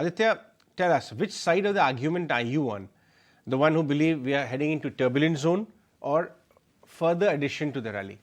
Aditya, tell us, which side of the argument are you on? The one who believe we are heading into turbulence zone or further addition to the rally?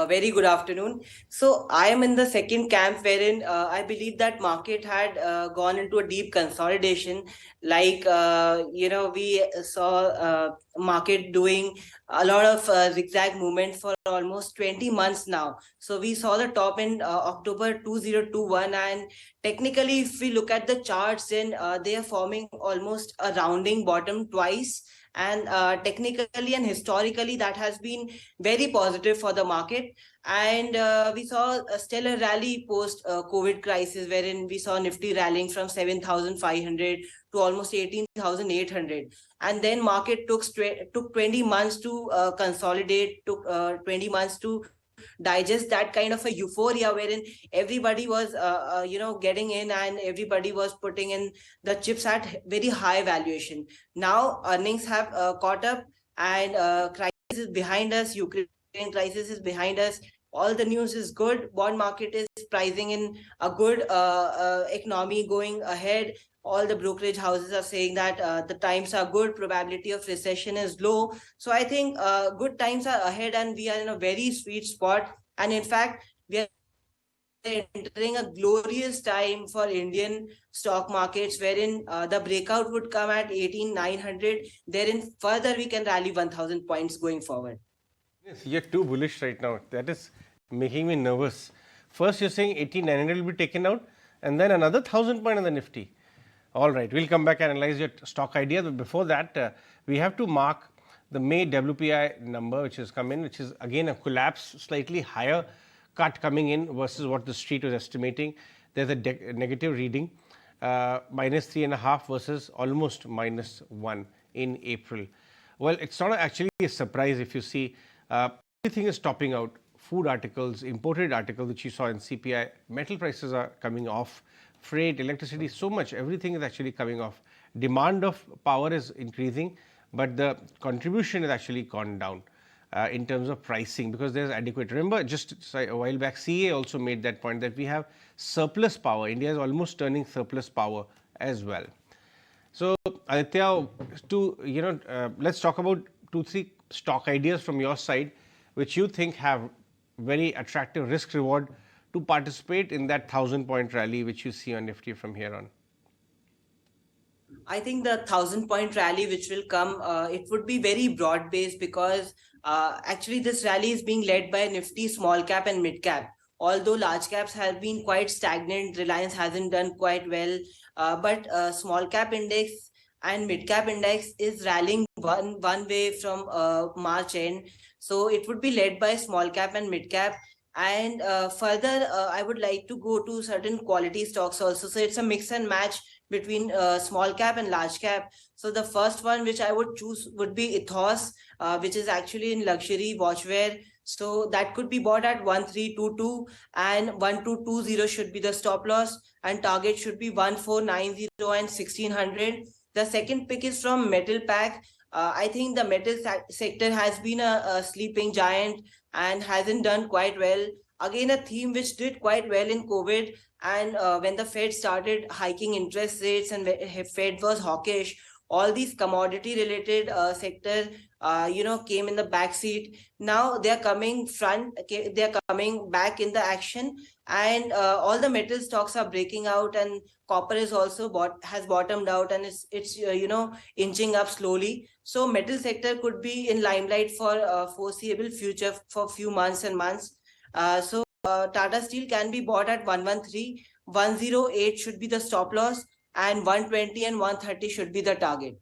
Very good afternoon. So I am in the second camp wherein I believe that market had gone into a deep consolidation. We saw market doing a lot of zigzag movement for almost 20 months now. So we saw the top in October 2021, and technically, if we look at the charts, then they are forming almost a rounding bottom twice. And technically and historically, that has been very positive for the market. And we saw a stellar rally post COVID crisis, wherein we saw Nifty rallying from 7,500 to almost 18,800. And then market took 20 months to consolidate, took 20 months to digest that kind of a euphoria wherein everybody was getting in and everybody was putting in the chips at very high valuation. Now earnings have caught up, and crisis is behind us. Ukraine crisis is behind us. All the news is good. Bond market is pricing in a good economy going ahead. All the brokerage houses are saying that the times are good, probability of recession is low. So I think good times are ahead, and we are in a very sweet spot. And in fact, we are entering a glorious time for Indian stock markets, wherein the breakout would come at 18,900. Therein further we can rally 1,000 points going forward. Yes, you're too bullish right now. That is making me nervous. First, you're saying 18,900 will be taken out, and then another 1,000 point on the Nifty. All right, we'll come back and analyze your stock idea. But before that, we have to mark the May WPI number, which has come in, which is again a collapse, slightly higher cut coming in versus what the street was estimating. There's a negative reading, -3.5 versus almost -1 in April. Well, it's not actually a surprise if you see everything is topping out. Food articles, imported articles, which you saw in CPI, metal prices are coming off. Freight, electricity, so much, everything is actually coming off. Demand of power is increasing, but the contribution has actually gone down in terms of pricing because there's adequate. Remember, just a while back, CA also made that point that we have surplus power. India is almost turning surplus power as well. So, Aditya, let's talk about 2-3 stock ideas from your side, which you think have very attractive risk reward to participate in that 1,000 point rally which you see on Nifty from here on. I think the 1,000 point rally which will come, it would be very broad based because actually this rally is being led by Nifty small cap and mid cap. Although large caps have been quite stagnant, Reliance hasn't done quite well, but small cap index and mid cap index is rallying one way from March end. So it would be led by small cap and mid cap. And further, I would like to go to certain quality stocks also. So it's a mix and match between small cap and large cap. So the first one which I would choose would be Ethos, which is actually in luxury watchwear. So that could be bought at 1322 and 1220 should be the stop loss, and target should be 1490 and 1600. The second pick is from Metal Pack. I think the metal sector has been a sleeping giant and hasn't done quite well. Again, a theme which did quite well in COVID, and when the Fed started hiking interest rates and Fed was hawkish, all these commodity related sector came in the back seat. Now they're coming back in the action, and all the metal stocks are breaking out, and copper is also has bottomed out, and it's inching up slowly. So metal sector could be in limelight for foreseeable future for few months and months. Tata Steel can be bought at 113, 108 should be the stop loss, and 120 and 130 should be the target.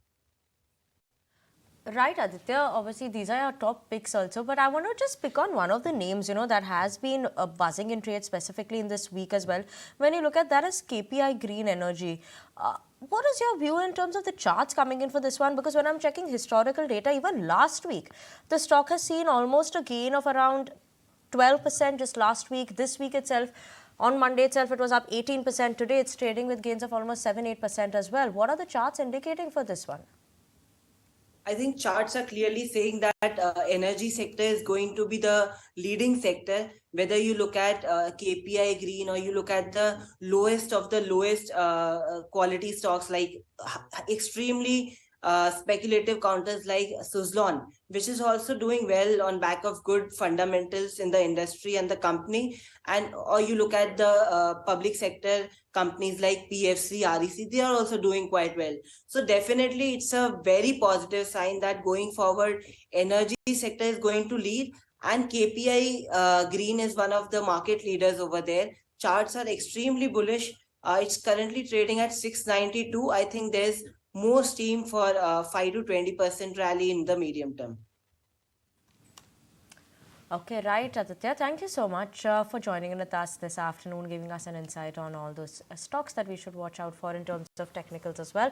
Right, Aditya. Obviously, these are our top picks also, but I want to just pick on one of the names, that has been buzzing in trade specifically in this week as well. When you look at that is KPI Green Energy. What is your view in terms of the charts coming in for this one? Because when I'm checking historical data, even last week, the stock has seen almost a gain of around 12% just last week. This week itself, on Monday itself, it was up 18%. Today, it's trading with gains of almost 7-8% as well. What are the charts indicating for this one? I think charts are clearly saying that energy sector is going to be the leading sector. Whether you look at KPI green or you look at the lowest of the lowest quality stocks like extremely speculative counters like Suzlon, which is also doing well on back of good fundamentals in the industry and the company. And or you look at the public sector companies like PFC, REC, they are also doing quite well. So definitely it's a very positive sign that going forward, energy sector is going to lead, and KPI Green is one of the market leaders over there. Charts are extremely bullish. It's currently trading at 692. I think there's more steam for 5 to 20% rally in the medium term. Okay, right, Aditya. Thank you so much for joining in with us this afternoon, giving us an insight on all those stocks that we should watch out for in terms of technicals as well.